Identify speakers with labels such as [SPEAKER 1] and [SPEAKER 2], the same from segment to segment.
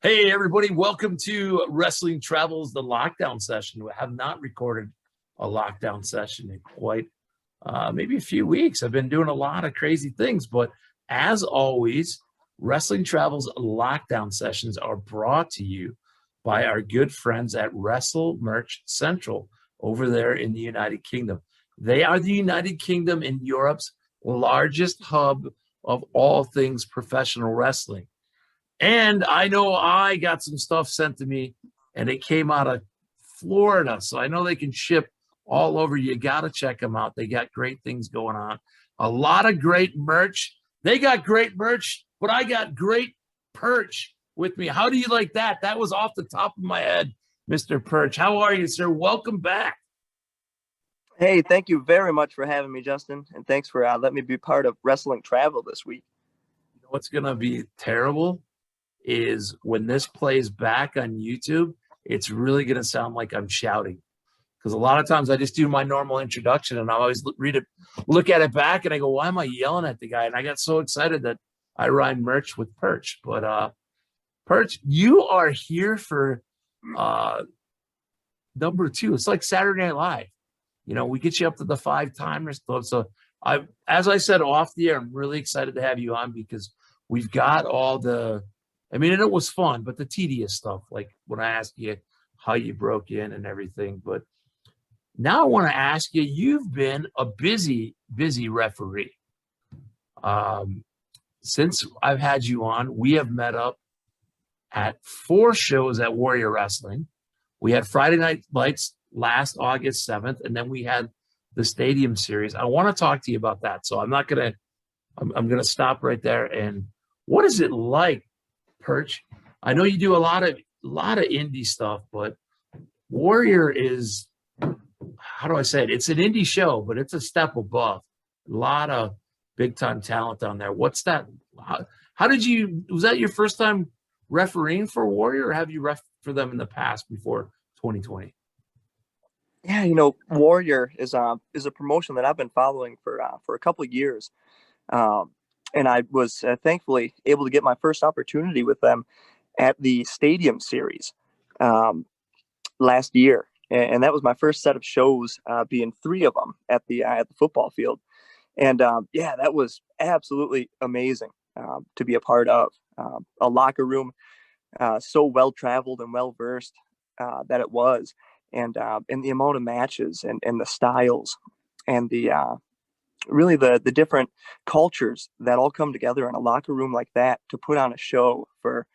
[SPEAKER 1] Hey, everybody. Welcome to Wrestling Travels, the lockdown session. We have not recorded a lockdown session in quite maybe a few weeks. I've been doing a lot of crazy things, but as always, Wrestling Travels lockdown sessions are brought to you by our good friends at Wrestle Merch Central over there in the United Kingdom. They are the United Kingdom and Europe's largest hub of all things professional wrestling. And I know I got some stuff sent to me and it came out of Florida. So I know they can ship all over. You got to check them out. They got great things going on. A lot of great merch. They got great merch, but I got great Perch with me. How do you like that? That was off the top of my head, Mr. Perch. How are you, sir? Welcome back.
[SPEAKER 2] Hey, thank you very much for having me, Justin. And thanks for letting me be part of Wrestling Travel this week.
[SPEAKER 1] You know what's going to be terrible is when this plays back on YouTube, it's really going to sound like I'm shouting. Because a lot of times I just do my normal introduction and I always look at it back and I go, why am I yelling at the guy? And I got so excited that I rhymed merch with Perch. But Perch, you are here for number 2. It's like Saturday Night Live. You know, we get you up to the 5-timers club. So as I said off the air, I'm really excited to have you on because we've got all the, I mean, and it was fun, but the tedious stuff, like when I asked you how you broke in and everything. But now I want to ask you, you've been a busy referee. Since I've had you on, we have met up at 4 shows at Warrior Wrestling. We had Friday Night Lights last August 7th, and then we had the Stadium Series. I want to talk to you about that. So I'm going to stop right there. And what is it like, Perch? I know you do a lot of indie stuff, but Warrior is, how do I say it? It's an indie show, but it's a step above. A lot of big time talent down there. What's that? How did you? Was that your first time refereeing for Warrior, or have you ref for them in the past before 2020?
[SPEAKER 2] Yeah, you know, Warrior is a promotion that I've been following for a couple of years. And I was thankfully able to get my first opportunity with them at the Stadium Series last year. And that was my first set of shows, being 3 of them at the football field. And yeah, that was absolutely amazing to be a part of. A locker room so well-traveled and well-versed that it was. And the amount of matches and the styles and the really the different cultures that all come together in a locker room like that to put on a show for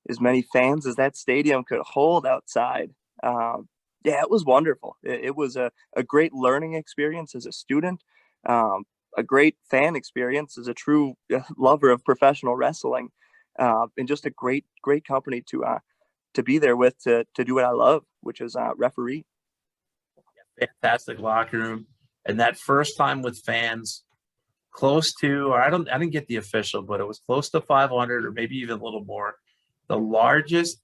[SPEAKER 2] as many fans as that stadium could hold outside. Yeah, it was wonderful. It was a great learning experience as a student, a great fan experience as a true lover of professional wrestling, and just a great company to be there with to do what I love, which is referee.
[SPEAKER 1] Fantastic locker room. And that first time with fans, close to, or I didn't get the official, but it was close to 500 or maybe even a little more. The largest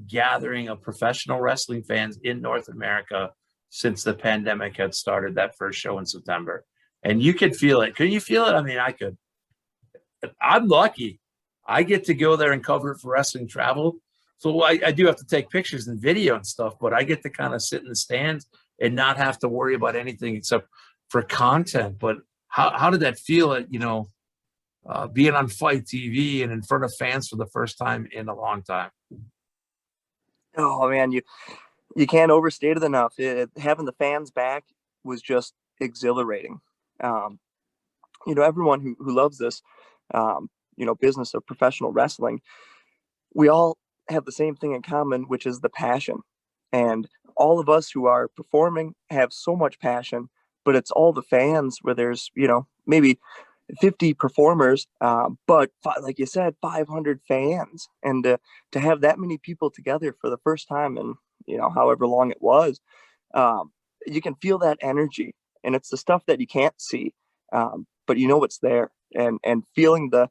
[SPEAKER 1] gathering of professional wrestling fans in North America since the pandemic had started, that first show in September. And you could feel it. Couldn't you feel it? I mean, I could. I'm lucky. I get to go there and cover it for Wrestling Travel. So I do have to take pictures and video and stuff, but I get to kind of sit in the stands and not have to worry about anything except for content. But how did that feel, being on Fight TV and in front of fans for the first time in a long time?
[SPEAKER 2] Oh man, you can't overstate it enough. Having the fans back was just exhilarating. You know, everyone who loves this, business of professional wrestling, we all have the same thing in common, which is the passion. And all of us who are performing have so much passion, but it's all the fans where there's, maybe 50 performers, but like you said, 500 fans. And to have that many people together for the first time in, however long it was, you can feel that energy. And it's the stuff that you can't see, but it's there. And feeling the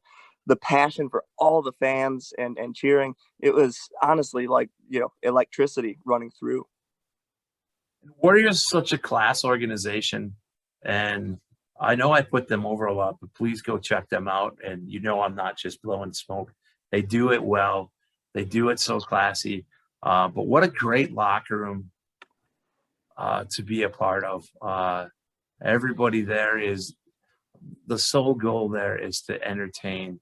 [SPEAKER 2] passion for all the fans and cheering, it was honestly like, electricity running through.
[SPEAKER 1] Warriors is such a class organization, and I know I put them over a lot, but please go check them out. And I'm not just blowing smoke. They do it well. They do it so classy. But what a great locker room to be a part of. Everybody there is the sole goal there is to entertain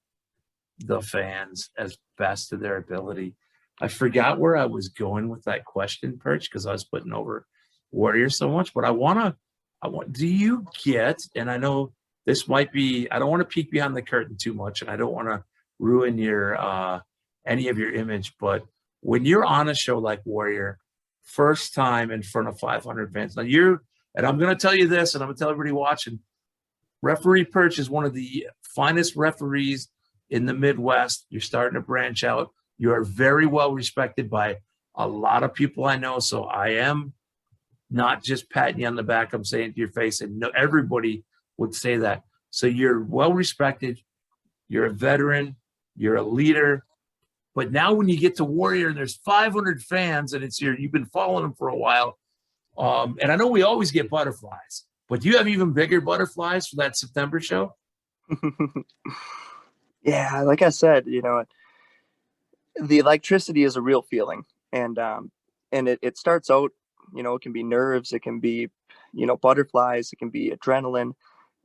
[SPEAKER 1] the fans as best of their ability. I forgot where I was going with that question, Perch, because I was putting over Warriors so much, but I want, do you get, and I know this might be, I don't want to peek behind the curtain too much, and I don't want to ruin any of your image, but when you're on a show like Warrior, first time in front of 500 fans, and I'm going to tell you this, and I'm going to tell everybody watching, Referee Perch is one of the finest referees in the Midwest. You're starting to branch out. You are very well respected by a lot of people I know. So I am not just patting you on the back. I'm saying it to your face, and no, everybody would say that. So you're well respected. You're a veteran. You're a leader. But now when you get to Warrior and there's 500 fans and you've been following them for a while. And I know we always get butterflies, but do you have even bigger butterflies for that September show?
[SPEAKER 2] Yeah, like I said, the electricity is a real feeling, and it starts out, it can be nerves, it can be, butterflies, it can be adrenaline.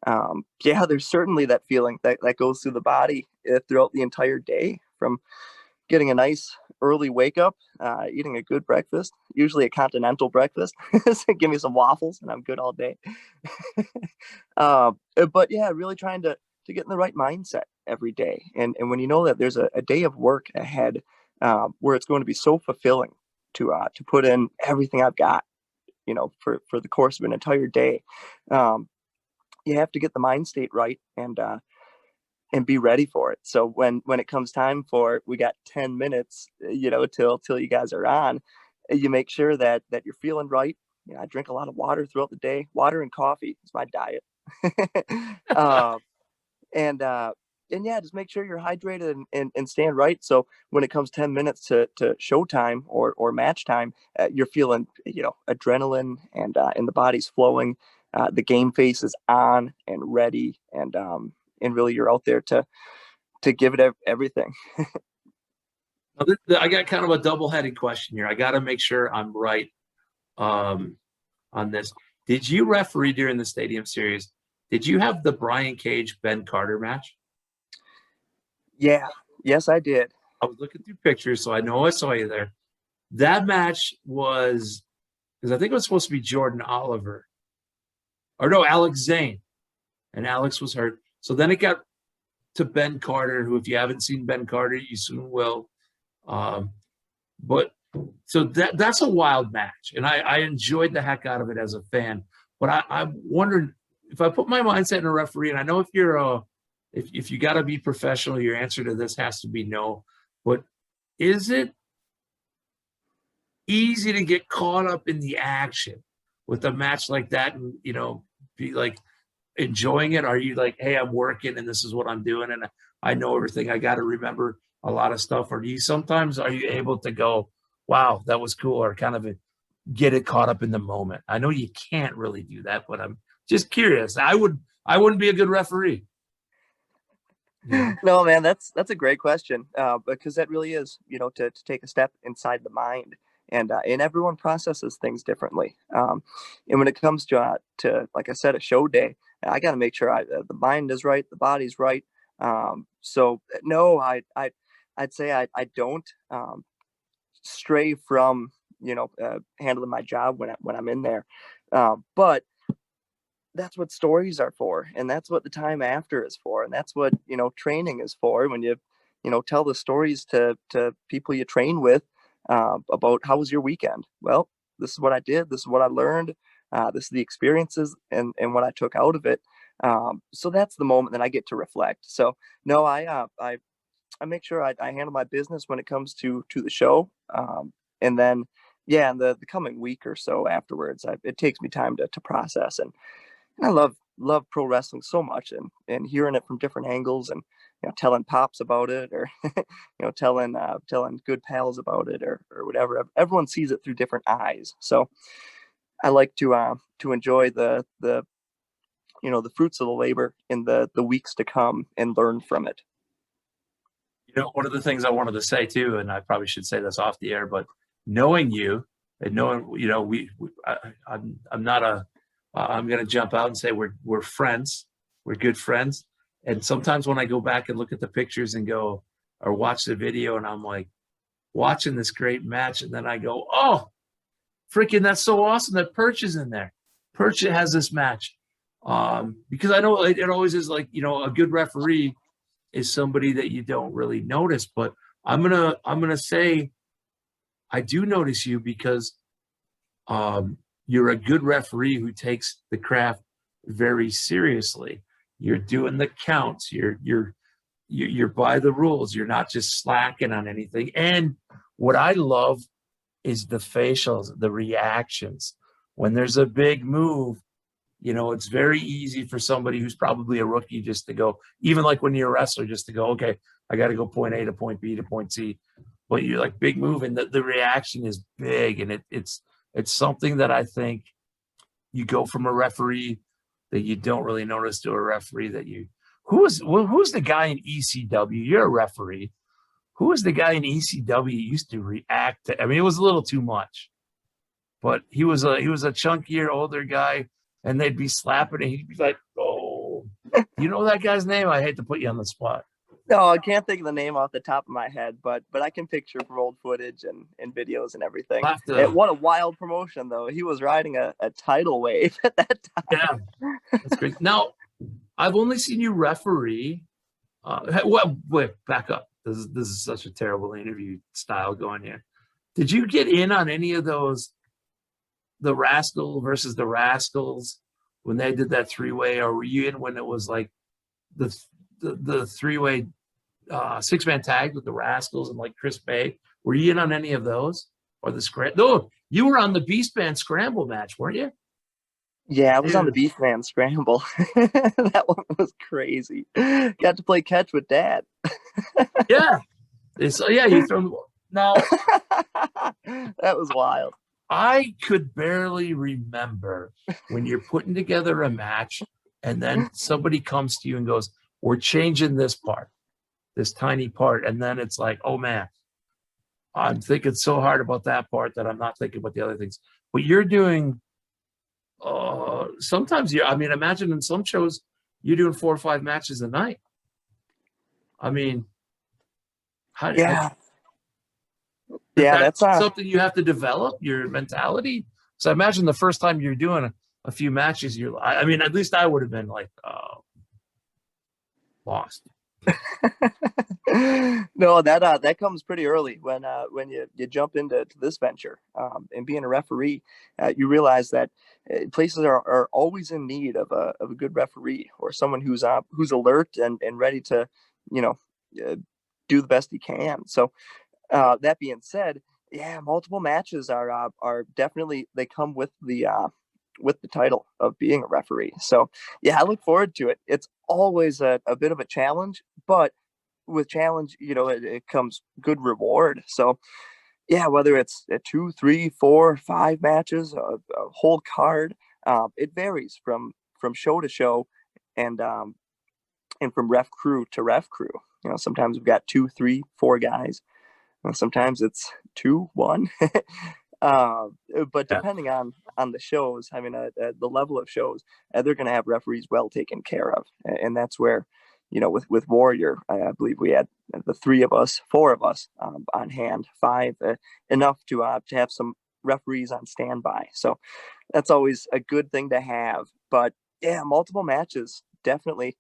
[SPEAKER 2] Yeah, there's certainly that feeling that goes through the body throughout the entire day, from getting a nice early wake up, eating a good breakfast, usually a continental breakfast. So give me some waffles and I'm good all day. But yeah, really trying to get in the right mindset every day. And when you know that there's a day of work ahead, where it's going to be so fulfilling to put in everything I've got, for the course of an entire day, you have to get the mind state right, and be ready for it. So when it comes time for, we got 10 minutes, till you guys are on, you make sure that you're feeling right. I drink a lot of water throughout the day. Water and coffee is my diet. uh, and yeah, just make sure you're hydrated and staying right. So when it comes 10 minutes to showtime or match time, you're feeling, adrenaline, and the body's flowing. The game face is on and ready, and really you're out there to give it everything.
[SPEAKER 1] I got kind of a double-headed question here. I got to make sure I'm right on this. Did you referee during the Stadium Series? Did you have the Brian Cage Ben Carter match?
[SPEAKER 2] Yeah, yes, I did.
[SPEAKER 1] I was looking through pictures, so I know I saw you there. That match was, because I think it was supposed to be Jordan Oliver, or no, Alex Zane, and Alex was hurt. So then it got to Ben Carter, who, if you haven't seen Ben Carter, you soon will. But so that's a wild match, and I enjoyed the heck out of it as a fan. But I'm wondering, if I put my mindset in a referee, and I know if you got to be professional, your answer to this has to be no. But is it easy to get caught up in the action with a match like that, and be like enjoying it? Are you like, hey, I'm working and this is what I'm doing, and I know everything, I got to remember a lot of stuff? Or are you able to go, wow, that was cool, or kind of get it caught up in the moment? I know you can't really do that, but I'm just curious. I wouldn't be a good referee.
[SPEAKER 2] Yeah. No, man, that's a great question, because that really is, to take a step inside the mind, and everyone processes things differently. And when it comes to like I said, a show day, I got to make sure the mind is right, the body's right. So no, I'd say I don't stray from handling my job when I'm in there, but that's what stories are for, and that's what the time after is for, and that's what training is for. When you tell the stories to people you train with, about how was your weekend. Well, this is what I did, this is what I learned, this is the experiences and what I took out of it. So that's the moment that I get to reflect. So no, I make sure I handle my business when it comes to the show, and then yeah, in the coming week or so afterwards, it takes me time to process. And I love pro wrestling so much, and hearing it from different angles, and telling pops about it, or telling good pals about it, or whatever. Everyone sees it through different eyes. So I like to enjoy the the fruits of the labor in the weeks to come and learn from it.
[SPEAKER 1] You know, one of the things I wanted to say too, and I probably should say this off the air, but knowing you and knowing, you know, I'm not a, I'm going to jump out and say we're friends, we're good friends. And sometimes when I go back and look at the pictures and go or watch the video, and I'm like watching this great match, and then I go, oh, freaking, that's so awesome that Perch is in there. Perch has this match. Because I know it always is like, you know, a good referee is somebody that you don't really notice, but I'm gonna say I do notice you because you're a good referee who takes the craft very seriously. You're doing the counts. You're by the rules. You're not just slacking on anything. And what I love is the facials, the reactions. When there's a big move, you know, it's very easy for somebody who's probably a rookie just to go, even like when you're a wrestler, just to go, okay, I got to go point A to point B to point C. But you're like big move, and the reaction is big, and it's something that I think you go from a referee that you don't really notice to a referee that you who's the guy in ECW? You're a referee. Who was the guy in ECW used to react to? I mean, it was a little too much, but he was a chunkier, older guy, and they'd be slapping, and he'd be like, "Oh, you know that guy's name?" I hate to put you on the spot.
[SPEAKER 2] No, I can't think of the name off the top of my head, but I can picture from old footage and videos and everything.
[SPEAKER 1] I'll have to,
[SPEAKER 2] What a wild promotion, though. He was riding a tidal wave at that
[SPEAKER 1] yeah,
[SPEAKER 2] time.
[SPEAKER 1] that's great. Now, I've only seen you referee. Well, wait, back up. This is such a terrible interview style going here. Did you get in on any of those, the Rascal versus the Rascals, when they did that three-way, or were you in when it was like the three-way 6-man tag with the Rascals and like Chris Bay? Were you in on any of those? Or the scramble? No, you were on the Beast Band scramble match, weren't you?
[SPEAKER 2] Yeah, I was on the
[SPEAKER 1] Dude.
[SPEAKER 2] Beastman Scramble. That one was crazy. Got to play catch with Dad.
[SPEAKER 1] Yeah. Yeah, you throw the ball. Now,
[SPEAKER 2] That was wild.
[SPEAKER 1] I could barely remember when you're putting together a match and then somebody comes to you and goes, "We're changing this part, this tiny part." And then it's like, oh man, I'm thinking so hard about that part that I'm not thinking about the other things. But you're doing, sometimes I mean, imagine in some shows, you're doing 4 or 5 matches a night. I mean, how,
[SPEAKER 2] Yeah.
[SPEAKER 1] is
[SPEAKER 2] Yeah,
[SPEAKER 1] that
[SPEAKER 2] that's
[SPEAKER 1] something you have to develop your mentality? So I imagine the first time you're doing a few matches, I mean, at least I would have been like, lost.
[SPEAKER 2] no, that comes pretty early when you jump into this venture, and being a referee, you realize that places are always in need of a good referee or someone who's alert and ready to, you know, uh, do the best he can. So that being said, yeah, multiple matches are definitely, they come with the title of being a referee. So yeah, I look forward to it. It's always a bit of a challenge, but with challenge, it comes good reward. So yeah, whether it's 2, 3, 4, 5 matches, a whole card, it varies from show to show, and from ref crew to ref crew. Sometimes we've got 2, 3, 4 guys. Sometimes it's 2, 1. uh, but
[SPEAKER 1] Yeah.
[SPEAKER 2] depending on the shows, I mean, the level of shows, they're going to have referees well taken care of, and that's where, with Warrior, I believe we had the 3 of us, 4 of us, on hand, 5, enough to have some referees on standby. So that's always a good thing to have. But yeah, multiple matches, definitely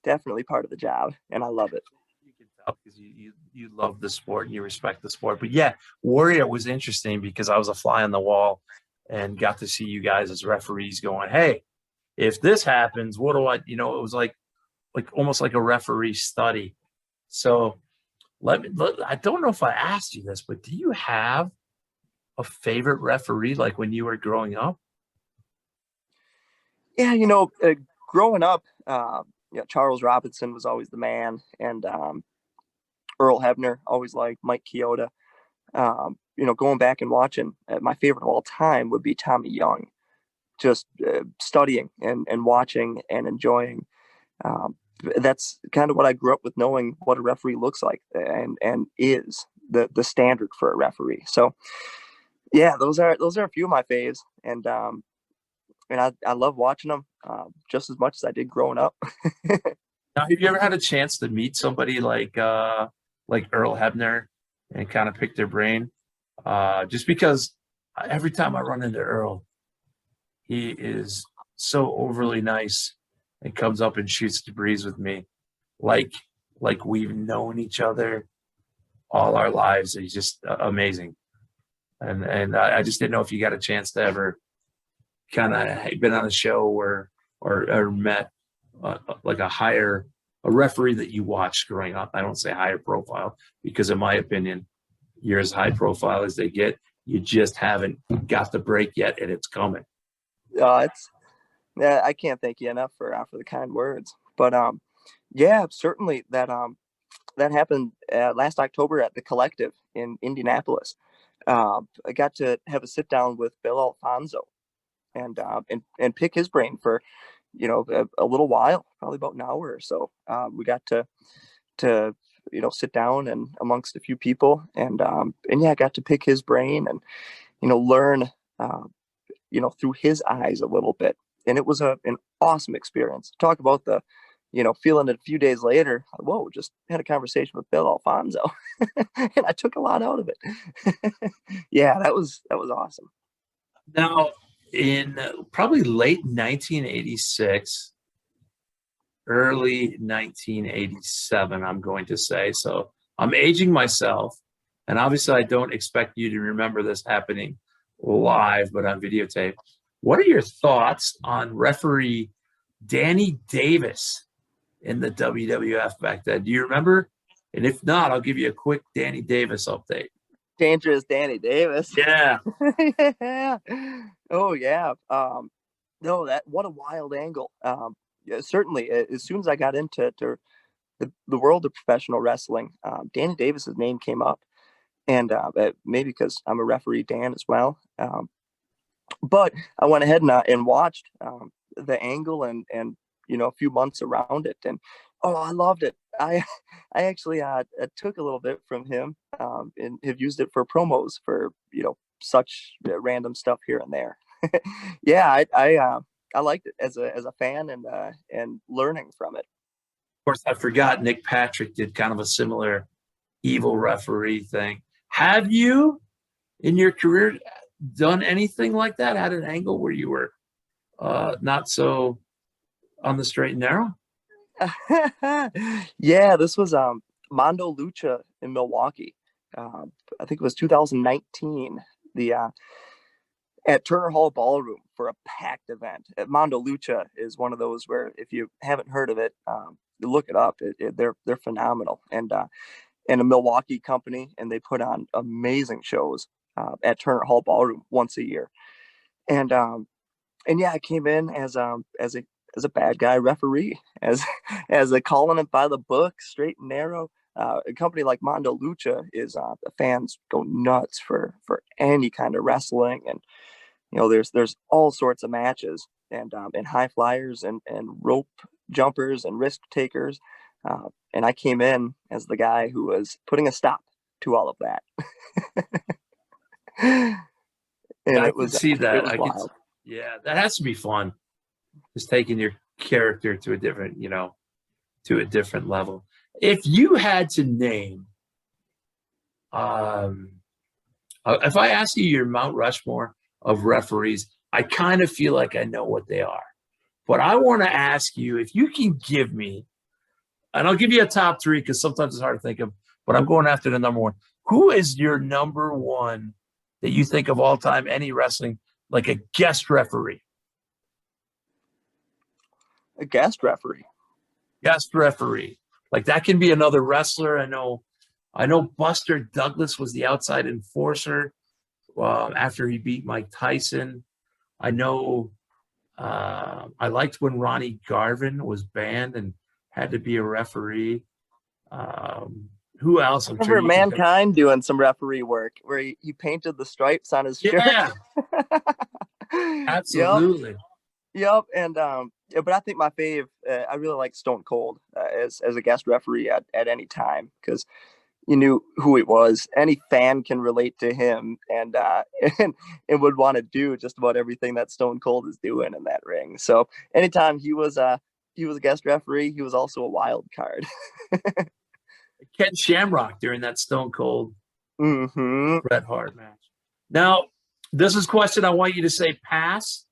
[SPEAKER 2] part of the job, and I love it.
[SPEAKER 1] You can tell because you love the sport and you respect the sport. But yeah, Warrior was interesting because I was a fly on the wall and got to see you guys as referees going, hey, if this happens, what do I, it was like almost like a referee study. So I don't know if I asked you this, but do you have a favorite referee like when you were growing up?
[SPEAKER 2] Yeah, growing up, Charles Robinson was always the man, and Earl Hebner, always like Mike Chioda. Going back and watching, my favorite of all time would be Tommy Young. just studying and watching and enjoying. Um, that's kind of what I grew up with, knowing what a referee looks like and is the standard for a referee. So yeah, those are a few of my faves, and I love watching them just as much as I did growing up.
[SPEAKER 1] Now, have you ever had a chance to meet somebody like Earl Hebner and kind of pick their brain? Just because every time I run into Earl, he is so overly nice and comes up and shoots the breeze with me, like like we've known each other all our lives. He's just amazing, and I just didn't know if you got a chance to ever kind of been on a show or met like a referee that you watched growing up. I don't say higher profile because, in my opinion, you're as high profile as they get. You just haven't got the break yet, and it's coming.
[SPEAKER 2] It's Yeah, I can't thank you enough for the kind words. But yeah, certainly that happened last October at the Collective in Indianapolis. I got to have a sit down with Bill Alfonso and pick his brain for a little while, probably about an hour or so. We got to sit down and amongst a few people, and yeah, I got to pick his brain and learn through his eyes a little bit, and it was an awesome experience. Talk about the feeling it a few days later. Whoa, just had a conversation with Bill Alfonso, and I took a lot out of it. Yeah, that was awesome.
[SPEAKER 1] Now, in probably late 1986, early 1987, I'm going to say. So I'm aging myself. And obviously, I don't expect you to remember this happening live, but on videotape. What are your thoughts on referee Danny Davis in the WWF back then? Do you remember? And if not, I'll give you a quick Danny Davis update.
[SPEAKER 2] Dangerous Danny Davis.
[SPEAKER 1] Yeah.
[SPEAKER 2] Yeah. Oh yeah. No, that what a wild angle. Yeah, certainly, as soon as I got into the world of professional wrestling, Danny Davis's name came up, and maybe because I'm a referee, Dan, as well. But I went ahead and watched the angle and a few months around it, and oh, I loved it. I actually took a little bit from him and have used it for promos for such random stuff here and there. Yeah, I liked it as a fan and learning from it.
[SPEAKER 1] Of course, I forgot Nick Patrick did kind of a similar evil referee thing. Have you, in your career, done anything like that? Had an angle where you were not so on the straight and narrow?
[SPEAKER 2] Yeah, this was Mondo Lucha in Milwaukee. I think it was 2019. The At Turner Hall Ballroom for a packed event. Mondo Lucha is one of those where, if you haven't heard of it, look it up. They're phenomenal, and a Milwaukee company, and they put on amazing shows at Turner Hall Ballroom once a year. And yeah, I came in as a bad guy referee, as a calling it by the book, straight and narrow. A company like Mondo Lucha is the fans go nuts for any kind of wrestling, and there's all sorts of matches, and high flyers and rope jumpers and risk takers, and I came in as the guy who was putting a stop to all of that. And
[SPEAKER 1] I
[SPEAKER 2] it
[SPEAKER 1] can
[SPEAKER 2] was
[SPEAKER 1] see
[SPEAKER 2] it
[SPEAKER 1] that.
[SPEAKER 2] was wild.
[SPEAKER 1] Yeah, that has to be fun. Just taking your character to a different, to a different level. If you had to name, if I ask you your Mount Rushmore of referees, I kind of feel like I know what they are. But I want to ask you if you can give me, and I'll give you a top three because sometimes it's hard to think of, but I'm going after the number one. Who is your number one that you think of all time, any wrestling, like a guest referee?
[SPEAKER 2] A guest referee.
[SPEAKER 1] Guest referee. Like that can be another wrestler. I know Buster Douglas was the outside enforcer after he beat Mike Tyson. I know I liked when Ronnie Garvin was banned and had to be a referee. Who else?
[SPEAKER 2] I
[SPEAKER 1] I'm sure
[SPEAKER 2] remember
[SPEAKER 1] you can.
[SPEAKER 2] Mankind doing some referee work where he painted the stripes on his shirt.
[SPEAKER 1] Yeah.
[SPEAKER 2] Yep.
[SPEAKER 1] Absolutely.
[SPEAKER 2] Yep. And yeah, but I think my fave, I really like Stone Cold as a guest referee at any time, because you knew who he was. Any fan can relate to him, and and would want to do just about everything that Stone Cold is doing in that ring. So anytime he was a guest referee, he was also a wild card.
[SPEAKER 1] Ken Shamrock during that Stone Cold
[SPEAKER 2] Hmm.
[SPEAKER 1] Bret Hart match. Now, this is a question I want you to say pass,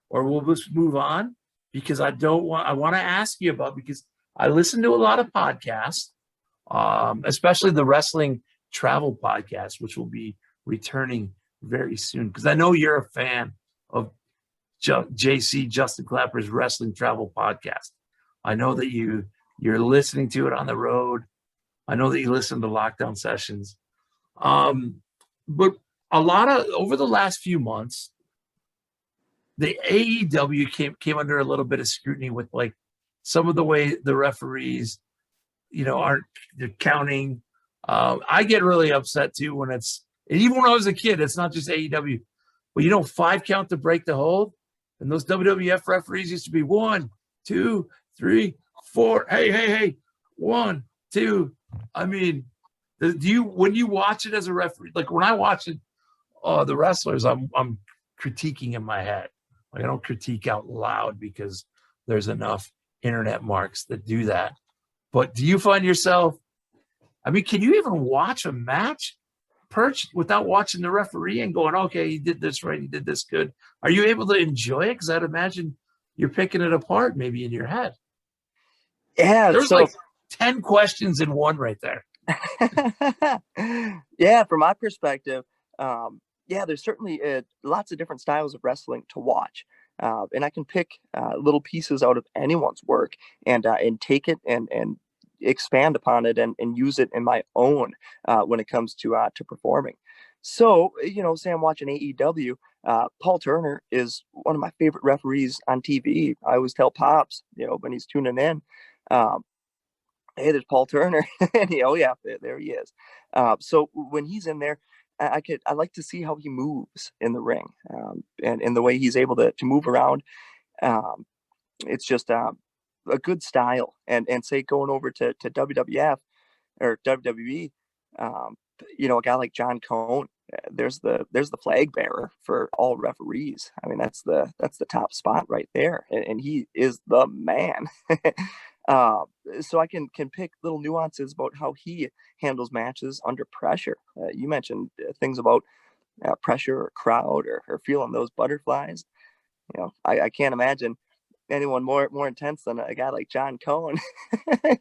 [SPEAKER 1] or we'll just move on, because I want to ask you about, because I listen to a lot of podcasts, especially the wrestling travel podcast, which will be returning very soon, because I know you're a fan of JC Justin Clapper's wrestling travel podcast. I know that you're listening to it on the road. I know that you listen to lockdown sessions. But a lot of over the last few months, the AEW came under a little bit of scrutiny with like some of the way the referees, aren't they're counting. I get really upset too when even when I was a kid, it's not just AEW, but 5 count to break the hold, and those WWF referees used to be 1, 2, 3, 4. Hey, 1, 2. I mean, when you watch it as a referee, like when I watch it, the wrestlers, I'm critiquing in my head. Like, I don't critique out loud because there's enough internet marks that do that. But do you find yourself, I mean, can you even watch a match, Perch, without watching the referee and going, okay, he did this right, he did this good? Are you able to enjoy it? Because I'd imagine you're picking it apart maybe in your head.
[SPEAKER 2] Yeah.
[SPEAKER 1] There's
[SPEAKER 2] So
[SPEAKER 1] like 10 questions in one right there.
[SPEAKER 2] yeah, from my perspective, yeah, there's certainly lots of different styles of wrestling to watch, and I can pick little pieces out of anyone's work and take it and expand upon it and use it in my own when it comes to performing. So say I'm watching AEW. Paul Turner is one of my favorite referees on TV. I always tell Pops, when he's tuning in. Um, Hey, there's Paul Turner. And oh yeah, there he is. So when he's in there, I like to see how he moves in the ring, and the way he's able to move around. Um, it's just a good style. And say going over to WWF or WWE, um, a guy like John Cone. There's the flag bearer for all referees. I mean, that's the top spot right there, and he is the man. Uh, so I can pick little nuances about how he handles matches under pressure. You mentioned things about pressure or crowd or feeling those butterflies. I can't imagine anyone more intense than a guy like John Cohen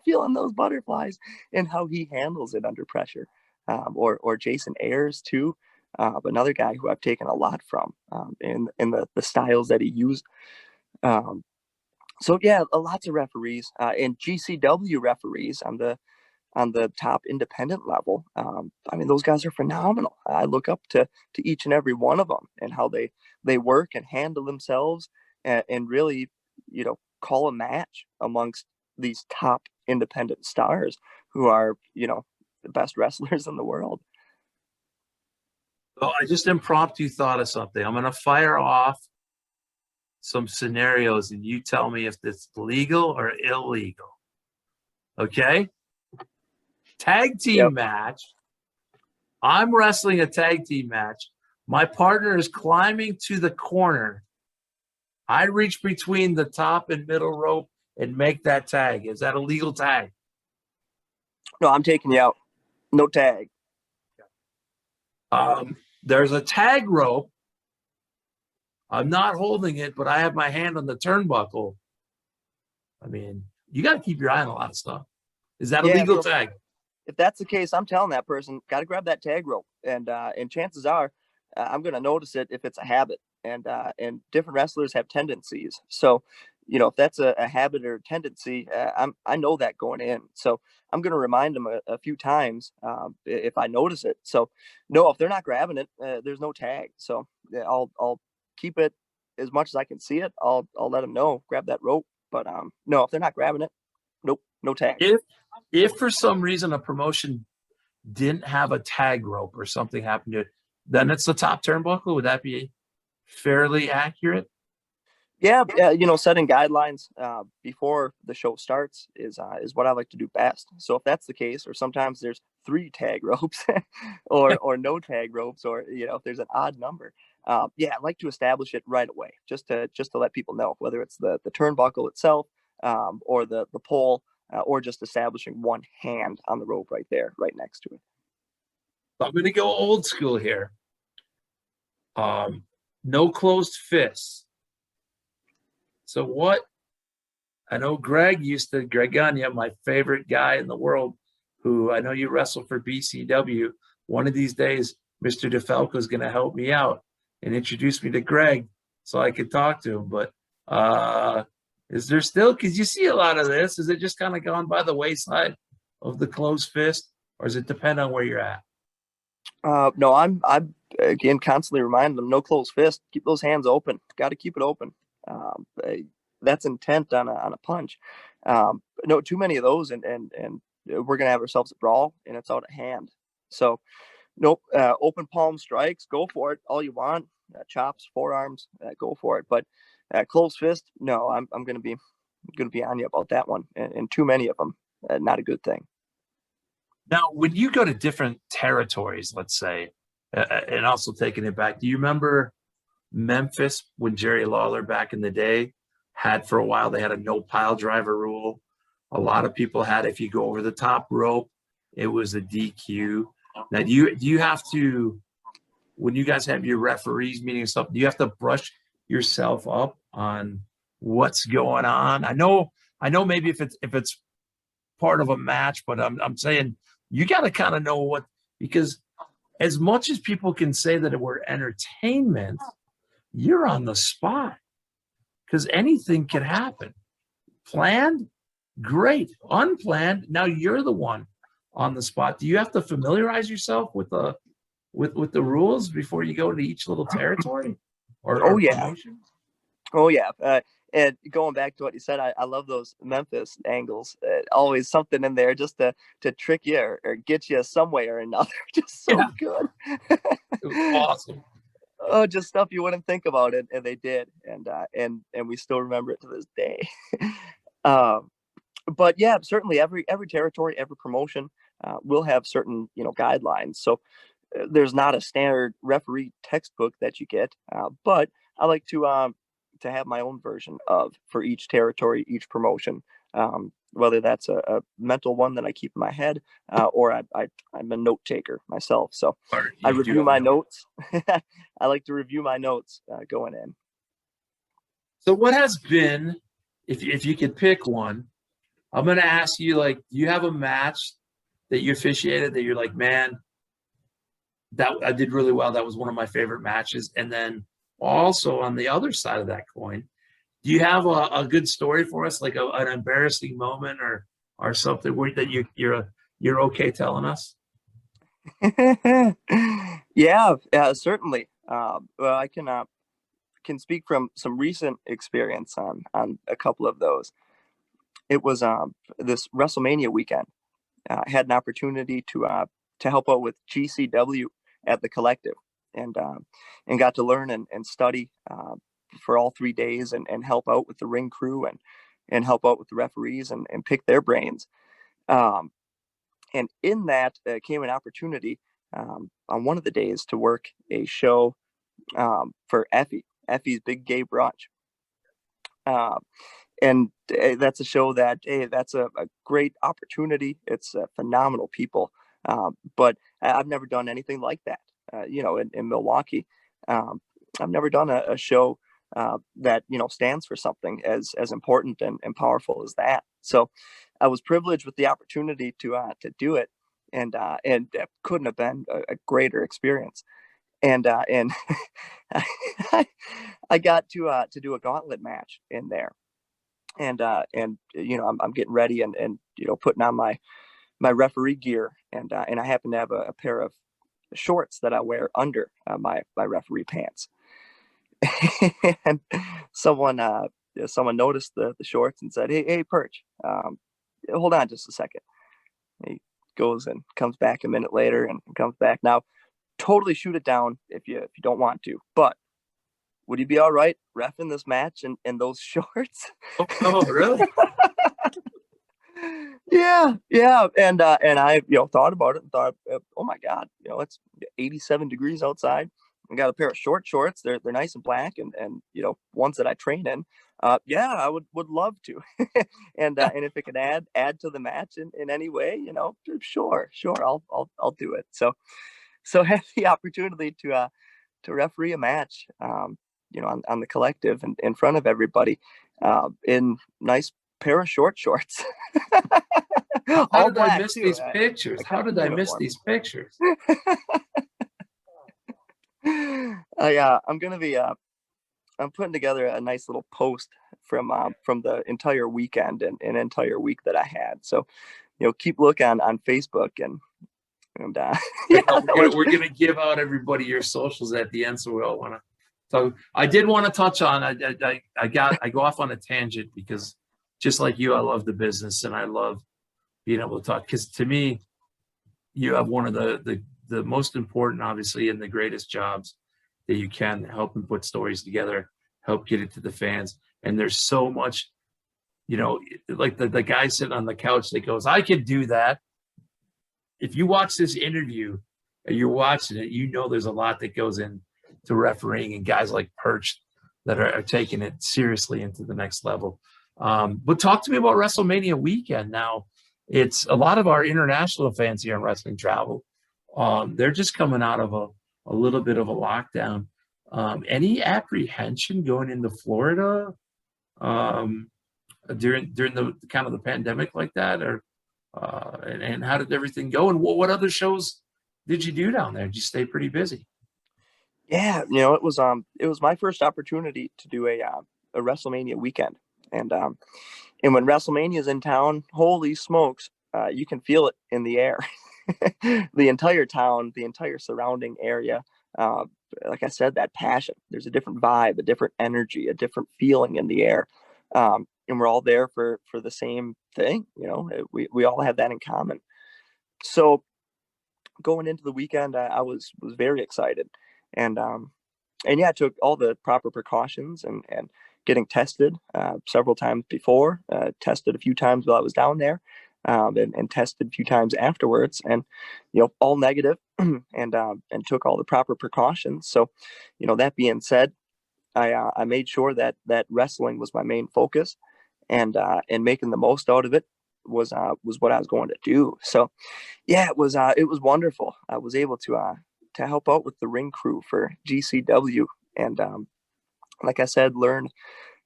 [SPEAKER 2] feeling those butterflies and how he handles it under pressure. Or Jason Ayers too, another guy who I've taken a lot from in the styles that he used. Um, so yeah, lots of referees and GCW referees on the top independent level. I mean, those guys are phenomenal. I look up to each and every one of them and how they work and handle themselves and really, call a match amongst these top independent stars who are, the best wrestlers in the world.
[SPEAKER 1] So I just impromptu thought of something. I'm going to fire off some scenarios and you tell me if it's legal or illegal. Okay? Tag team
[SPEAKER 2] Yep.
[SPEAKER 1] match. I'm wrestling a tag team match. My partner is climbing to the corner. I reach between the top and middle rope and make that tag. Is that a legal tag?
[SPEAKER 2] No, I'm taking you out. No tag.
[SPEAKER 1] There's a tag rope. I'm not holding it, but I have my hand on the turnbuckle. I mean, you got to keep your eye on a lot of stuff. Is that a
[SPEAKER 2] Yeah,
[SPEAKER 1] legal
[SPEAKER 2] so
[SPEAKER 1] tag?
[SPEAKER 2] if that's the case, I'm telling that person, got to grab that tag rope, and chances are, I'm going to notice it if it's a habit, and different wrestlers have tendencies. So, if that's a habit or tendency, I know that going in. So I'm going to remind them a few times if I notice it. So no, if they're not grabbing it, there's no tag. So yeah, I'll keep it as much as I can see it. I'll let them know, grab that rope. But no, if they're not grabbing it, nope, no tag.
[SPEAKER 1] If for some reason a promotion didn't have a tag rope or something happened to it, then it's the top turnbuckle. Would that be fairly accurate?
[SPEAKER 2] Yeah, setting guidelines before the show starts is what I like to do best. So if that's the case, or sometimes there's 3 tag ropes, or no tag ropes, or if there's an odd number, yeah, I like to establish it right away, just to let people know whether it's the turnbuckle itself, or the pole, or just establishing one hand on the rope right there, right next to it.
[SPEAKER 1] I'm going to go old school here. No closed fists. So what? I know Greg Gagne, my favorite guy in the world, who I know you wrestle for BCW. One of these days, Mr. DeFalco is going to help me out and introduce me to Greg so I could talk to him. But is there still, because you see a lot of this, is it just kind of gone by the wayside of the closed fist, or does it depend on where you're at?
[SPEAKER 2] No, I'm again constantly reminding them, no closed fist. Keep those hands open. Got to keep it open. That's intent on a punch. No, too many of those, and we're gonna have ourselves a brawl, and it's out of hand. So, nope. Open palm strikes, go for it, all you want. Chops, forearms, go for it. But closed fist, no. I'm gonna be on you about that one, and too many of them, not a good thing.
[SPEAKER 1] Now, when you go to different territories, let's say, and also taking it back, do you remember Memphis when Jerry Lawler back in the day had for a while, they had a no pile driver rule. A lot of people had, if you go over the top rope, it was a DQ. Now, do you have to, when you guys have your referees meeting and stuff, do you have to brush yourself up on what's going on? I know maybe if it's part of a match, but I'm saying you got to kind of know what, because as much as people can say that we're entertainment, you're on the spot because anything can happen. Planned, great. Unplanned, now you're the one on the spot. Do you have to familiarize yourself with the rules before you go to each little territory?
[SPEAKER 2] Oh yeah. Promotion? Oh yeah. And going back to what you said, I love those Memphis angles. Always something in there just to trick you or get you some way or another. Just so good.
[SPEAKER 1] It was awesome.
[SPEAKER 2] Oh, just stuff you wouldn't think about it, and they did, and we still remember it to this day. But yeah, certainly every territory, every promotion will have certain guidelines. So there's not a standard referee textbook that you get, but I like to have my own version of for each territory, each promotion. Whether that's a mental one that I keep in my head, or I'm a note taker myself. So I review my notes. I like to review my notes going in.
[SPEAKER 1] So what has been, if you could pick one, I'm going to ask you, like, do you have a match that you officiated that you're like, man, that I did really well. That was one of my favorite matches. And then also on the other side of that coin, do you have a good story for us, like an embarrassing moment or something that you're okay telling us?
[SPEAKER 2] Yeah, certainly. Well, I can speak from some recent experience on a couple of those. It was this WrestleMania weekend. I had an opportunity to help out with GCW at the Collective, and got to learn and study for all 3 days, and help out with the ring crew, and help out with the referees, and pick their brains. And in that came an opportunity on one of the days to work a show for Effie's Big Gay Brunch. And that's a show that, hey, that's a great opportunity. It's phenomenal people. But I've never done anything like that, in Milwaukee. I've never done a show that, stands for something as important and powerful as that. So I was privileged with the opportunity to do it. And it couldn't have been a greater experience. And I got to do a gauntlet match in there. And I'm getting ready and putting on my referee gear, and I happen to have a pair of shorts that I wear under my referee pants. And someone noticed the shorts and said, hey, Perch, hold on just a second. He goes and comes back a minute later and comes back. Now, totally shoot it down if you don't want to, but would you be all right reffing this match in those shorts?
[SPEAKER 1] Oh, really?
[SPEAKER 2] Yeah. And I, thought about it and thought, oh my God, it's 87 degrees outside. I got a pair of short shorts. They're nice and black and ones that I train in. Yeah, I would love to. And if it could add to the match in any way, sure, I'll do it. So had the opportunity to referee a match, on the collective and in front of everybody, in nice pair of short shorts.
[SPEAKER 1] How
[SPEAKER 2] All
[SPEAKER 1] did I
[SPEAKER 2] black
[SPEAKER 1] miss
[SPEAKER 2] too.
[SPEAKER 1] these pictures?
[SPEAKER 2] I
[SPEAKER 1] How
[SPEAKER 2] kept
[SPEAKER 1] did
[SPEAKER 2] the
[SPEAKER 1] I miss
[SPEAKER 2] uniform.
[SPEAKER 1] these pictures?
[SPEAKER 2] I'm gonna be I'm putting together a nice little post from the entire weekend and an entire week that I had. So keep looking on Facebook and
[SPEAKER 1] I
[SPEAKER 2] yeah,
[SPEAKER 1] know
[SPEAKER 2] that was
[SPEAKER 1] we're gonna give out everybody your socials at the end, so we all want to. So I did want to touch on. I go off on a tangent because just like you, I love the business and I love being able to talk. Because to me, you have one of the most important, obviously, and the greatest jobs that you can, help and put stories together, help get it to the fans. And there's so much, like the guy sitting on the couch that goes, I could do that. If you watch this interview and you're watching it, there's a lot that goes into refereeing and guys like Perch that are taking it seriously into the next level. But talk to me about WrestleMania weekend. Now, it's a lot of our international fans here in Wrestling Travel. They're just coming out of a little bit of a lockdown. Any apprehension going into Florida during the kind of the pandemic like that, or and how did everything go? And what other shows did you do down there? Did you stay pretty busy?
[SPEAKER 2] Yeah, it was my first opportunity to do a WrestleMania weekend, and when WrestleMania is in town, holy smokes, you can feel it in the air. The entire town, the entire surrounding area. Uh, like I said, that passion. There's a different vibe, a different energy, a different feeling in the air, and we're all there for the same thing. We all have that in common. So going into the weekend, I was very excited, and yeah, I took all the proper precautions and getting tested several times before, tested a few times while I was down there, and tested a few times afterwards, and all negative, and took all the proper precautions. So, that being said, I made sure that wrestling was my main focus, and making the most out of it was what I was going to do. So yeah, it was wonderful. I was able to help out with the ring crew for GCW, and like I said, learn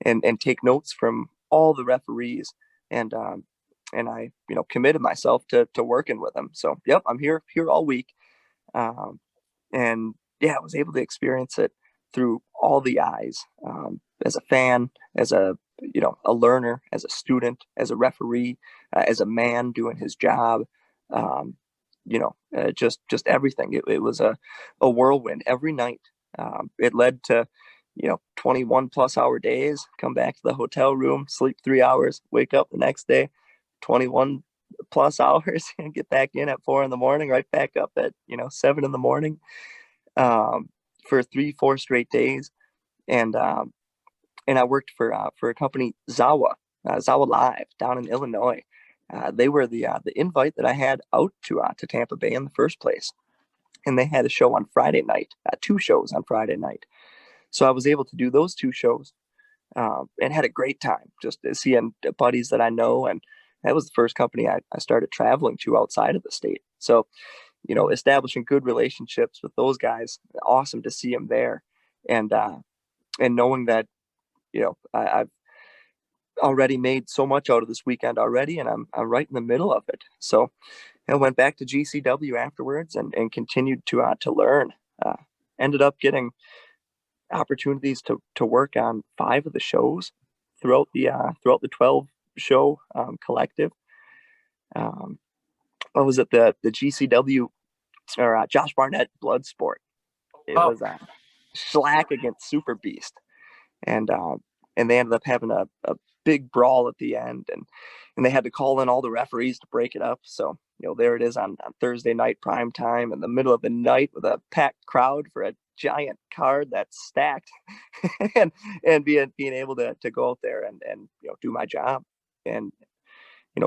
[SPEAKER 2] and take notes from all the referees, and I committed myself to working with them. So yep, I'm here all week, um, and yeah, I was able to experience it through all the eyes, as a fan, as a learner, as a student, as a referee, as a man doing his job. Um, just everything. It was a whirlwind every night. It led to 21 plus hour days. Come back to the hotel room, sleep 3 hours, wake up the next day, 21 plus hours, and get back in at 4 in the morning, right back up at 7 in the morning, um, for 3 4 straight days. And I worked for a company, Zawa Live, down in Illinois. They were the invite that I had out to Tampa Bay in the first place, and they had a show on Friday night, 2 shows on Friday night. So I was able to do those 2 shows, and had a great time just seeing buddies that I know, and that was the first company I started traveling to outside of the state. So establishing good relationships with those guys, awesome to see them there, and knowing that I've already made so much out of this weekend already, and I'm right in the middle of it. So I went back to GCW afterwards and continued to learn. Uh, Ended up getting opportunities to work on 5 of the shows throughout the 12 show, collective. Um, what was it, the GCW, or Josh Barnett Bloodsport? It
[SPEAKER 1] Oh,
[SPEAKER 2] was Schlack against Super Beast, and they ended up having a big brawl at the end, and they had to call in all the referees to break it up. So there it is on Thursday night prime time in the middle of the night with a packed crowd for a giant card that's stacked, and being able to go out there and do my job and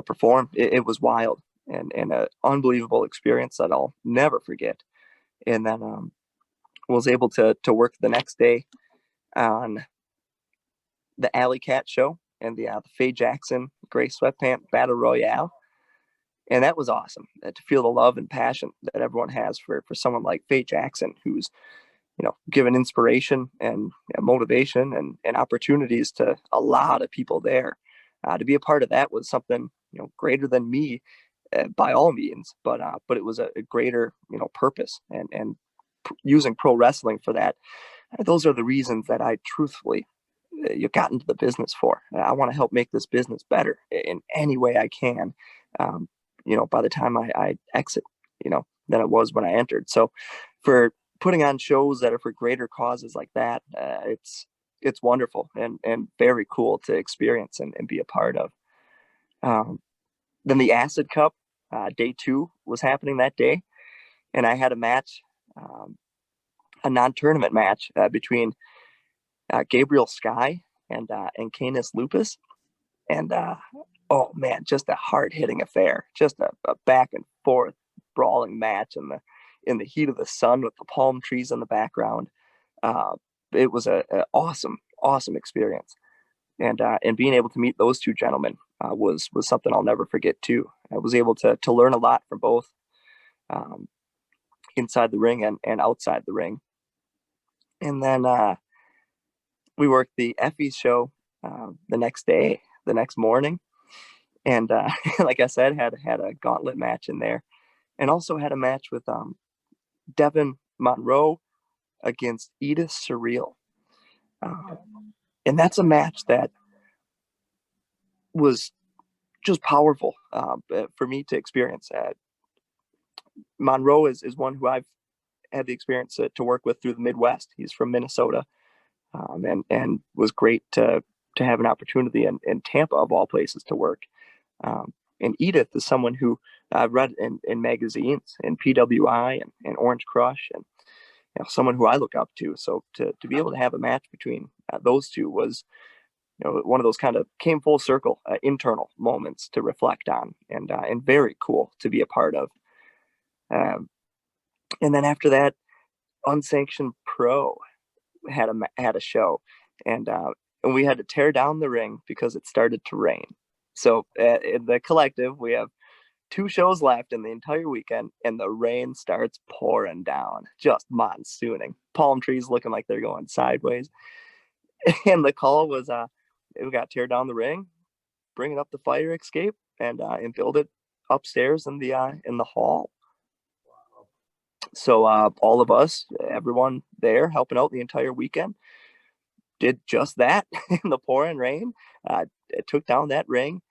[SPEAKER 2] perform. It was wild and an unbelievable experience that I'll never forget. And then was able to work the next day on the Alley Cat show and the Faye Jackson Gray Sweatpant Battle Royale. And that was awesome to feel the love and passion that everyone has for someone like Faye Jackson, who's given inspiration and motivation and opportunities to a lot of people there. To be a part of that was something greater than me, by all means, but it was a greater purpose and using pro wrestling for that. Those are the reasons that I truthfully got into the business for. I want to help make this business better in any way I can. By the time I exit, than it was when I entered. So for putting on shows that are for greater causes like that, it's wonderful and very cool to experience and be a part of. Then the Acid Cup, day 2 was happening that day, and I had a match, a non-tournament match between Gabriel Sky and Canis Lupus, and oh man, just a hard-hitting affair, just a back and forth brawling match in the heat of the sun with the palm trees in the background. It was a awesome experience, and being able to meet those two gentlemen was something I'll never forget too. I was able to learn a lot from both, inside the ring and outside the ring. And then we worked the Effie's show the next morning, and like I said, had a gauntlet match in there, and also had a match with Devin Monroe against Edith Surreal. And that's a match that was just powerful for me to experience. Monroe is one who I've had the experience to work with through the Midwest. He's from Minnesota, and was great to have an opportunity in Tampa, of all places, to work. And Edith is someone who I've read in magazines, in PWI and Orange Crush, and someone who I look up to. So to be able to have a match between those two was one of those kind of came full circle internal moments to reflect on, and very cool to be a part of. And then after that, Unsanctioned Pro had a show, and we had to tear down the ring because it started to rain. So in the collective, we have 2 shows left in the entire weekend, and the rain starts pouring down, just monsooning. Palm trees looking like they're going sideways. And the call was, we got to tear down the ring, bring it up the fire escape, and build it upstairs in the hall. So all of us, everyone there helping out the entire weekend, did just that in the pouring rain. It took down that ring,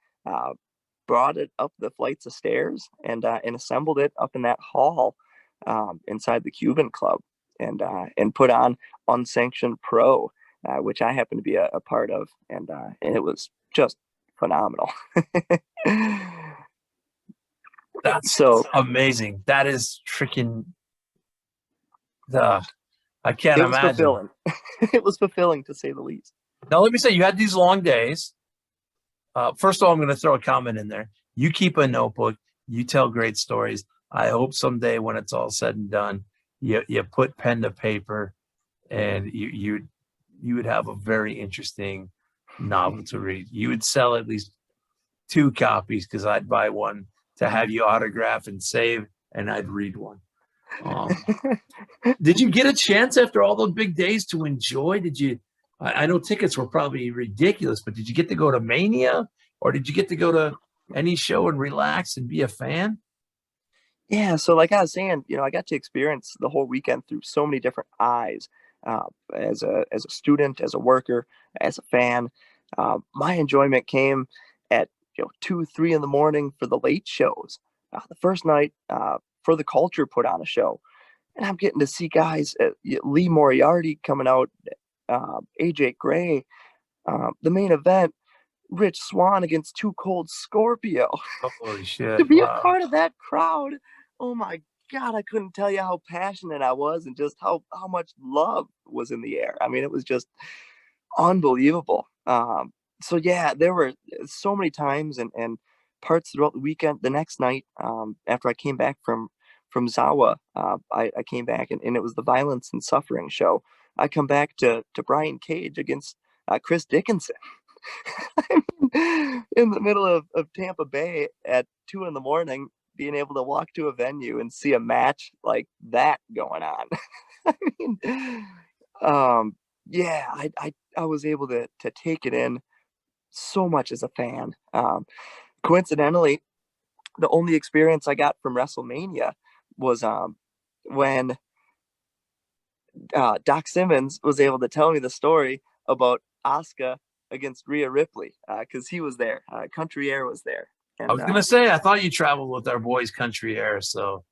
[SPEAKER 2] brought it up the flights of stairs, and assembled it up in that hall inside the Cuban Club, and put on Unsanctioned Pro, which I happen to be a part of, and it was just phenomenal.
[SPEAKER 1] That's so amazing. That is freaking. I can't
[SPEAKER 2] it was
[SPEAKER 1] imagine.
[SPEAKER 2] Fulfilling. It was fulfilling, to say the least.
[SPEAKER 1] Now, let me say, you had these long days. First of all, I'm going to throw a comment in there. You keep a notebook. You tell great stories. I hope someday when it's all said and done, you put pen to paper, and you would have a very interesting novel to read. You would sell at least 2 copies, because I'd buy one to have you autograph and save, and I'd read one. Did you get a chance after all those big days to enjoy? Did you? I know tickets were probably ridiculous, but did you get to go to Mania, or did you get to go to any show and relax and be a fan?
[SPEAKER 2] Yeah, so like I was saying, I got to experience the whole weekend through so many different eyes, as a student, as a worker, as a fan. My enjoyment came at 2, 3 in the morning for the late shows. The first night, For the Culture put on a show, and I'm getting to see guys, Lee Moriarty coming out, AJ Gray, the main event, Rich Swann against Too Cold Scorpio.
[SPEAKER 1] Holy shit!
[SPEAKER 2] To be
[SPEAKER 1] Wow.
[SPEAKER 2] a part of that crowd, oh my God, I couldn't tell you how passionate I was and just how much love was in the air. I mean, it was just unbelievable. So yeah, there were so many times and parts throughout the weekend. The next night, after I came back from Zawa, I came back and it was the Violence and Suffering show. I come back to Brian Cage against Chris Dickinson. I mean, in the middle of Tampa Bay at 2 in the morning, being able to walk to a venue and see a match like that going on. I mean, um, yeah, I was able to take it in so much as a fan. Coincidentally, the only experience I got from WrestleMania was when Doc Simmons was able to tell me the story about Asuka against Rhea Ripley because he was there. Country Air was there,
[SPEAKER 1] I
[SPEAKER 2] and
[SPEAKER 1] was gonna say I thought you traveled with our boys Country Air, so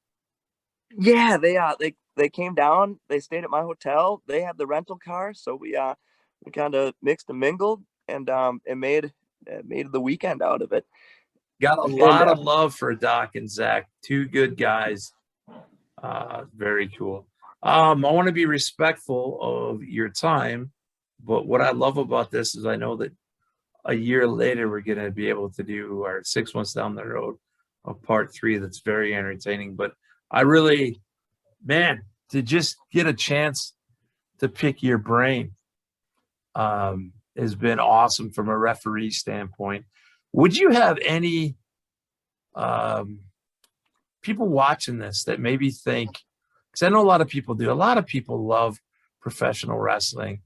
[SPEAKER 2] yeah, they came down. They stayed at my hotel. They had the rental car, so we kind of mixed and mingled and made the weekend out of it.
[SPEAKER 1] got a
[SPEAKER 2] And
[SPEAKER 1] lot of love for Doc and Zach. Two good guys. Very cool. I want to be respectful of your time, but what I love about this is I know that a year later we're going to be able to do our 6 months down the road of part 3 that's very entertaining. But I really, man, to just get a chance to pick your brain has been awesome from a referee standpoint. Would you have any um, people watching this that maybe think, because I know a lot of people do, a lot of people love professional wrestling.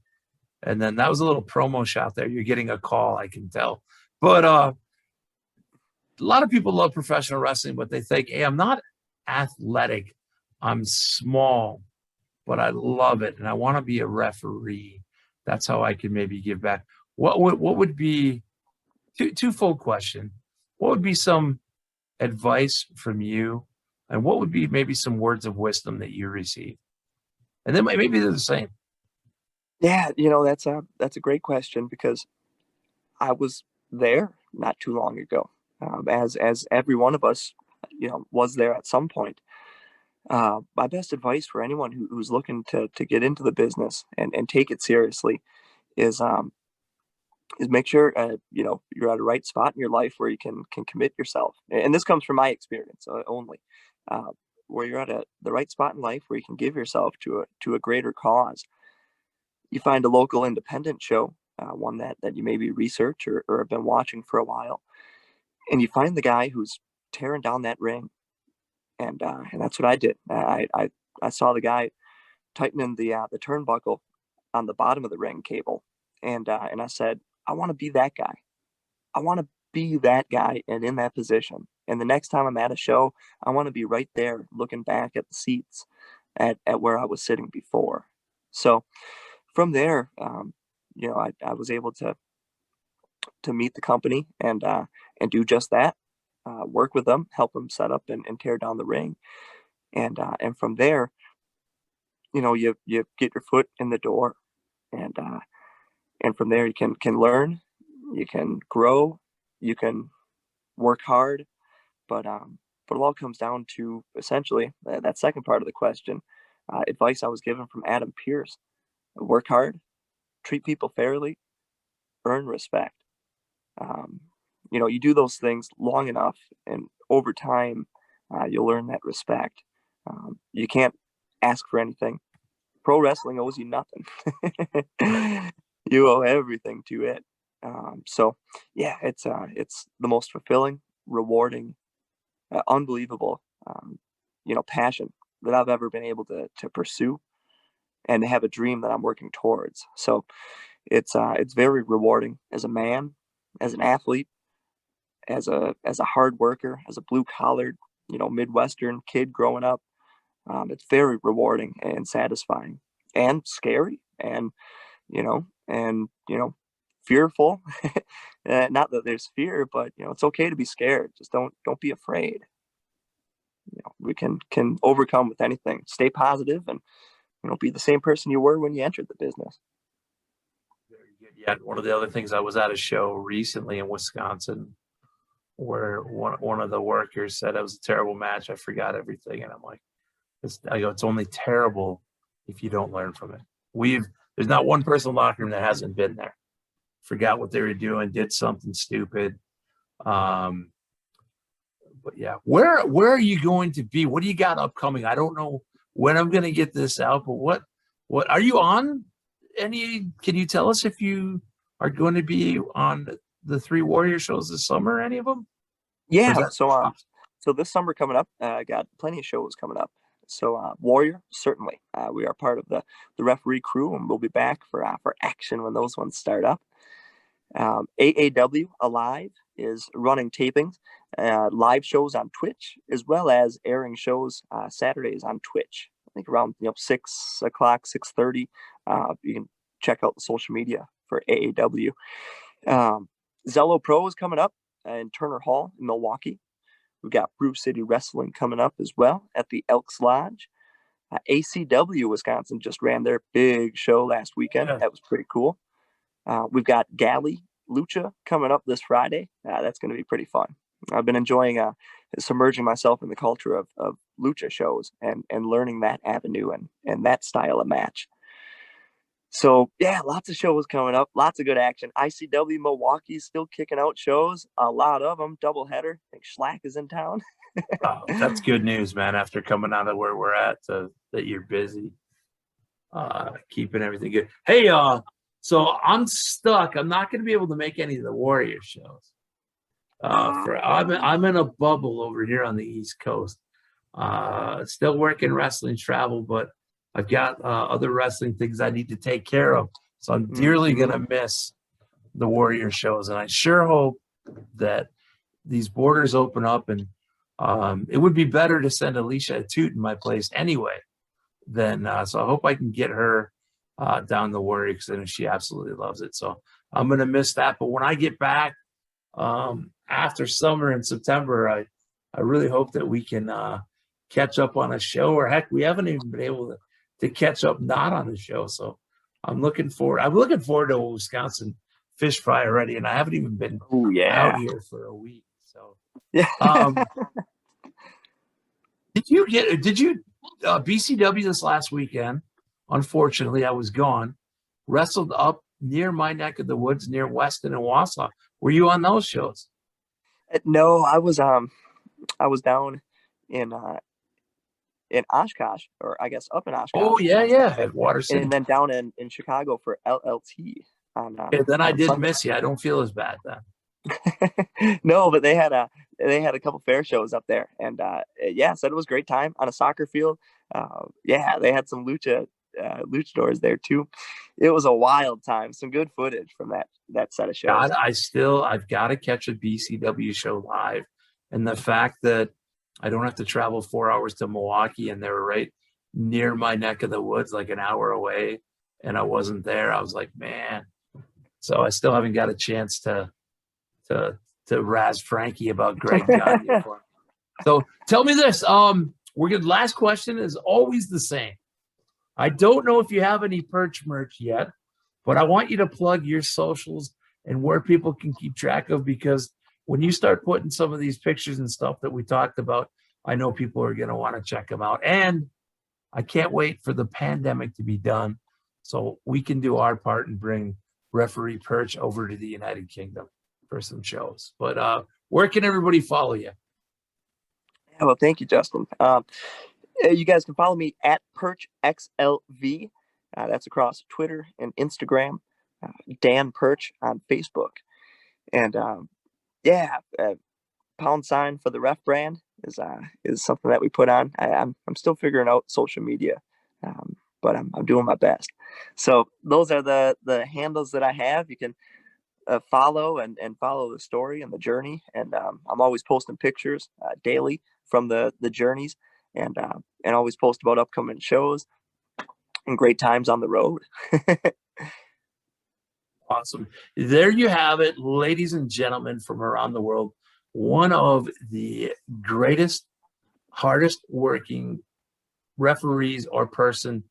[SPEAKER 1] And then that was a little promo shot there. You're getting a call, I can tell. But a lot of people love professional wrestling, but they think, hey, I'm not athletic. I'm small, but I love it. And I want to be a referee. That's how I can maybe give back. What would be twofold question? What would be some advice from you? And what would be maybe some words of wisdom that you received? And then maybe they're the same.
[SPEAKER 2] yeah, that's a great question because I was there not too long ago, as every one of us, was there at some point. My best advice for anyone who's looking to get into the business and take it seriously is make sure you're at a right spot in your life where you can commit yourself. And this comes from my experience only, uh, where you're at the right spot in life where you can give yourself to a greater cause. You find a local independent show, one that you maybe research or have been watching for a while, and you find the guy who's tearing down that ring, and that's what I did. I saw the guy tightening the turnbuckle on the bottom of the ring cable, and I said, I want to be that guy. I want to be that guy and in that position. And the next time I'm at a show, I want to be right there looking back at the seats at where I was sitting before. So from there, I was able to meet the company and do just that. Work with them, help them set up and tear down the ring, and from there, you get your foot in the door, and from there you can learn, you can grow, you can work hard, but it all comes down to essentially that second part of the question. Advice I was given from Adam Pierce: work hard, treat people fairly, earn respect. Um, you do those things long enough, and over time, you'll earn that respect. You can't ask for anything. Pro wrestling owes you nothing. You owe everything to it. So, yeah, it's the most fulfilling, rewarding, unbelievable, passion that I've ever been able to pursue and to have a dream that I'm working towards. So it's very rewarding as a man, as an athlete, as a hard worker, as a blue collared, Midwestern kid growing up. It's very rewarding and satisfying and scary and fearful. Not that there's fear, but it's okay to be scared. Just don't be afraid. We can overcome with anything. Stay positive and be the same person you were when you entered the business.
[SPEAKER 1] Very good. Yeah, one of the other things, I was at a show recently in Wisconsin where one of the workers said it was a terrible match. I forgot everything, and I'm like, I go, it's only terrible if you don't learn from it. There's not one person in the locker room that hasn't been there. Forgot what they were doing, did something stupid. But yeah, where are you going to be? What do you got upcoming? I don't know when I'm going to get this out, but what are you on? Can you tell us if you are going to be on the 3 Warrior shows this summer? Any of them?
[SPEAKER 2] Yeah. So this summer coming up, I got plenty of shows coming up. So Warrior, certainly, we are part of the referee crew, and we'll be back for action when those ones start up. AAW Alive is running tapings, live shows on Twitch, as well as airing shows Saturdays on Twitch. I think around 6:00, 6:30. You can check out the social media for AAW. Zello Pro is coming up in Turner Hall in Milwaukee. We've got Brew City Wrestling coming up as well at the Elks Lodge. ACW Wisconsin just ran their big show last weekend. Yeah. That was pretty cool. We've got Galley Lucha coming up this Friday. That's going to be pretty fun. I've been enjoying submerging myself in the culture of lucha shows and learning that avenue and that style of match. So yeah, lots of shows coming up, lots of good action. ICW Milwaukee still kicking out shows, a lot of them, doubleheader. I think Schlack is in town.
[SPEAKER 1] That's good news, man. After coming out of where we're at, that you're busy, keeping everything good. Hey, so I'm stuck. I'm not going to be able to make any of the Warrior shows. I'm in a bubble over here on the East Coast. Still working wrestling travel, but I've got other wrestling things I need to take care of. So I'm dearly going to miss the Warrior shows. And I sure hope that these borders open up. And it would be better to send Alicia a toot in my place anyway. So I hope I can get her down the Warrior, because I know she absolutely loves it. So I'm going to miss that. But when I get back after summer in September, I really hope that we can catch up on a show. Or heck, we haven't even been able to catch up not on the show. So I'm looking forward to a Wisconsin fish fry already, and I haven't even been out here for a week. So
[SPEAKER 2] yeah.
[SPEAKER 1] Did you BCW this last weekend? Unfortunately, I was gone. Wrestled up near my neck of the woods, near Weston and Wausau. Were you on those shows?
[SPEAKER 2] No, I was down in Oshkosh, or I guess up in Oshkosh.
[SPEAKER 1] Oh yeah, at Water City.
[SPEAKER 2] And then down in Chicago for LLT.
[SPEAKER 1] Then I did miss you. I don't feel as bad then.
[SPEAKER 2] No, but they had a couple fair shows up there, and said it was a great time on a soccer field. They had some luchadors there too. It was a wild time. Some good footage from that set of shows.
[SPEAKER 1] I've got to catch a BCW show live, and the fact that I don't have to travel 4 hours to Milwaukee, and they were right near my neck of the woods, like an hour away, and I wasn't there. I was like, man. So I still haven't got a chance to razz Frankie about Greg Gunn. So tell me this. Last question is always the same. I don't know if you have any Perch merch yet, but I want you to plug your socials and where people can keep track of, because when you start putting some of these pictures and stuff that we talked about, I know people are going to want to check them out. And I can't wait for the pandemic to be done so we can do our part and bring referee Perch over to the United Kingdom for some shows. But where can everybody follow you?
[SPEAKER 2] Yeah, well, thank you, Justin. You guys can follow me at PerchXLV. That's across Twitter and Instagram. Dan Perch on Facebook. And # for the ref brand is something that we put on. I'm still figuring out social media, but I'm doing my best. So those are the handles that I have. You can follow and follow the story and the journey. And I'm always posting pictures daily from the journeys, and always post about upcoming shows and great times on the road.
[SPEAKER 1] Awesome. There you have it, ladies and gentlemen from around the world. One of the greatest, hardest working referees or person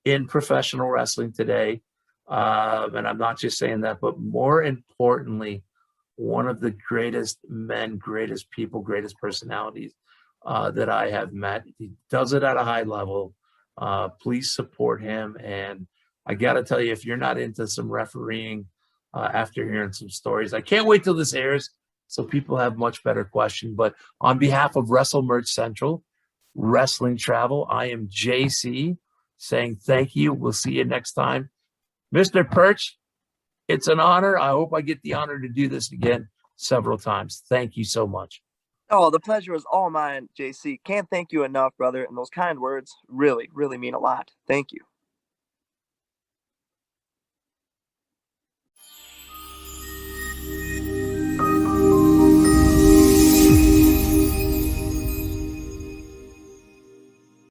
[SPEAKER 1] in professional wrestling today. And I'm not just saying that, but more importantly, one of the greatest men, greatest people, greatest personalities that I have met. He does it at a high level. Please support him. And I got to tell you, if you're not into some refereeing after hearing some stories, I can't wait till this airs so people have much better question. But on behalf of Wrestle Merch Central, Wrestling Travel, I am JC saying thank you. We'll see you next time. Mr. Perch, it's an honor. I hope I get the honor to do this again several times. Thank you so much.
[SPEAKER 2] Oh, the pleasure is all mine, JC. Can't thank you enough, brother. And those kind words really, really mean a lot. Thank you.